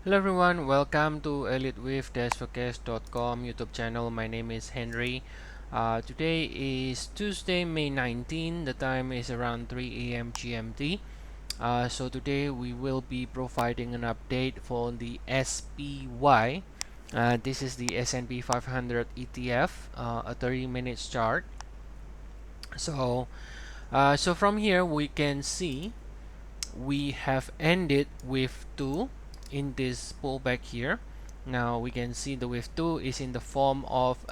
Hello everyone, welcome to Elliott Wave Forecast.com YouTube channel. My name is Henry. Today is Tuesday, May 19. The time is around 3 a.m. GMT. So today we will be providing an update for the SPY. This is the S&P 500 ETF, a 30 minutes chart. So from here we can see we have ended wave 2 in this pullback here. Now we can see the wave 2 is in the form of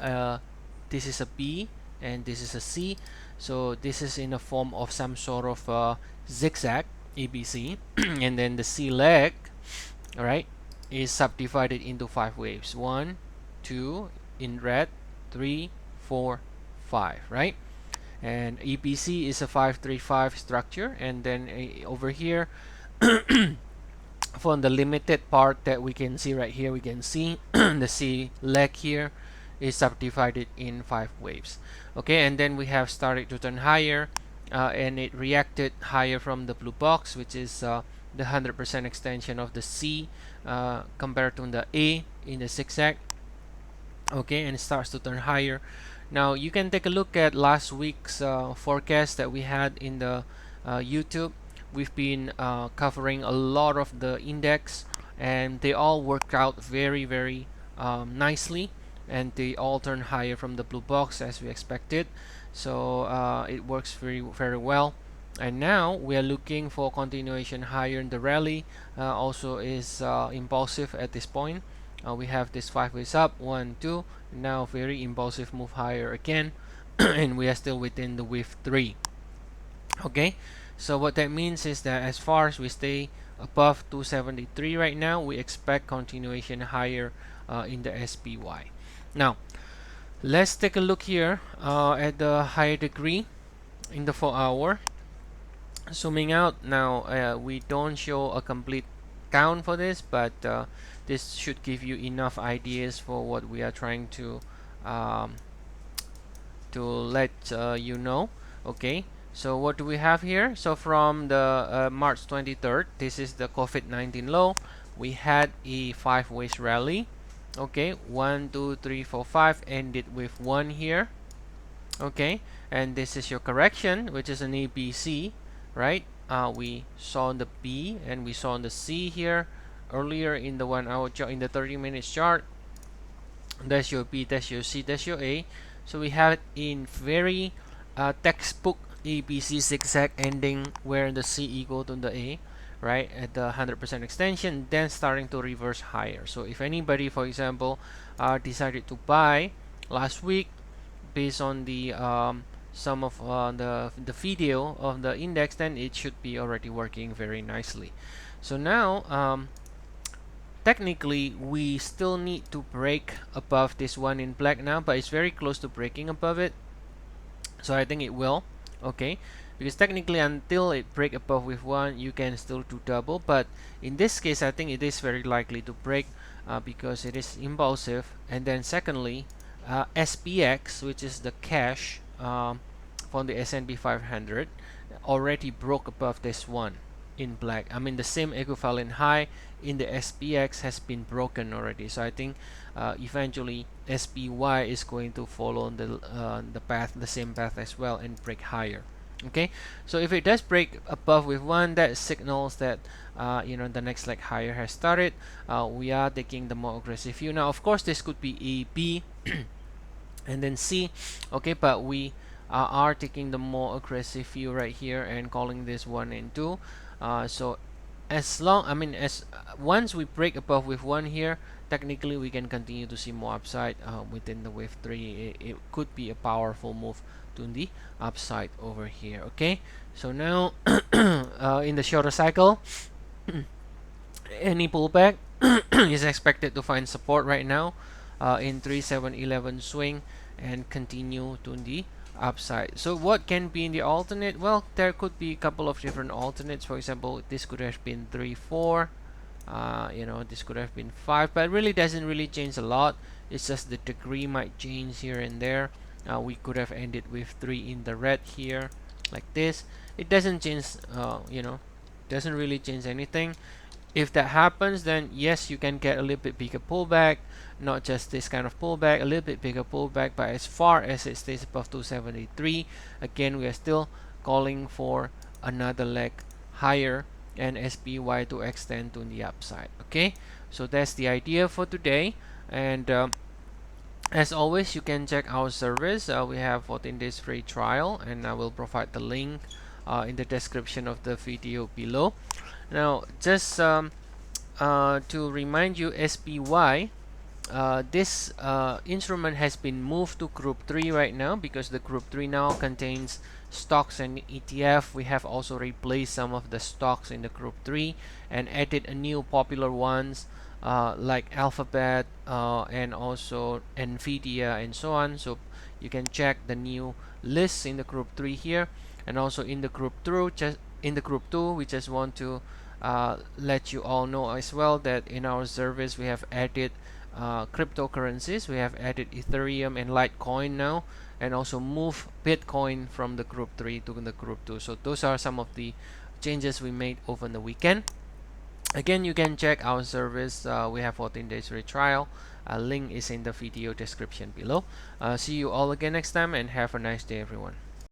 this is a B and this is a C, so this is in the form of some sort of zigzag ABC and then the C leg, all right, is subdivided into 5 waves: 1, 2 in red, 3, 4, 5, right? And EPC is a 535 structure, and then over here from the limited part that we can see right here, we can see the C leg here is subdivided in 5 waves. Okay, and then we have started to turn higher, and it reacted higher from the blue box, which is the 100% extension of the C compared to the A in the zigzag. Okay, and it starts to turn higher. Now you can take a look at last week's forecast that we had in the YouTube. We've been covering a lot of the index, and they all worked out very nicely, and they all turn higher from the blue box as we expected. So it works very well. And now we are looking for continuation higher in the rally. Also is impulsive at this point. We have this 5 ways up, 1, 2. Now very impulsive move higher again, and we are still within the wave 3. Okay, so what that means is that as far as we stay above 273 right now, we expect continuation higher in the SPY. Now let's take a look here at the higher degree in the 4 hour. Zooming out now, we don't show a complete count for this, but this should give you enough ideas for what we are trying um, to let you know. Okay, so what do we have here? So from the March 23rd, this is the COVID-19 low. We had a 5 ways rally. Okay, 1, 2, 3, 4, 5, ended with 1 here. Okay, and this is your correction, which is an ABC, right? We saw the B and we saw the C here earlier in the 1 hour chart, in the 30 minutes chart. That's your B, that's your C, that's your A. So we have it in very textbook ABC zigzag ending where the C equal to the A, right, at the 100% extension, then starting to reverse higher. So if anybody, for example, decided to buy last week based on the some of the video of the index, then it should be already working very nicely. So now technically we still need to break above this one in black now, but it's very close to breaking above it, so I think it will. Okay, because technically until it break above with one, you can still do double, but in this case I think it is very likely to break because it is impulsive. And then secondly, SPX, which is the cash from the S&P 500, already broke above this one in black. I mean the same equivalent high in the SPX has been broken already. So I think eventually SPY is going to follow the path, the same path as well, and break higher. Okay, so if it does break above with one, that signals that the next leg higher has started. We are taking the more aggressive view. Now of course this could be A, B and then C. Okay, but we are taking the more aggressive view right here and calling this 1 and 2. So as long, as once we break above with 1 here, technically we can continue to see more upside within the wave 3. It could be a powerful move to the upside over here. Okay, so now in the shorter cycle, any pullback is expected to find support right now in 3711 swing and continue to the upside. So what can be in the alternate? Well, there could be a couple of different alternates. For example, this could have been 3, 4. This could have been 5, but it really doesn't really change a lot. It's just the degree might change here and there. We could have ended with 3 in the red here, like this. It doesn't change, doesn't really change anything. If that happens, then yes, you can get a little bit bigger pullback, not just this kind of pullback, a little bit bigger pullback. But as far as it stays above 273, again, we are still calling for another leg higher and SPY to extend to the upside. Okay, so that's the idea for today. And as always, you can check our service. We have 14 days free trial, and I will provide the link in the description of the video below. Now, just to remind you, SPY, this instrument has been moved to group 3 right now, because the group 3 now contains stocks and ETF. We have also replaced some of the stocks in the group 3 and added a new popular ones like Alphabet and also Nvidia and so on. So you can check the new lists in the group 3 here, and also in the group 2. We just want to let you all know as well that in our service we have added cryptocurrencies. We have added Ethereum and Litecoin now, and also move Bitcoin from the group 3 to the group 2. So those are some of the changes we made over the weekend. Again, you can check our service. We have 14 days free trial. Link is in the video description below. See you all again next time, and have a nice day, everyone.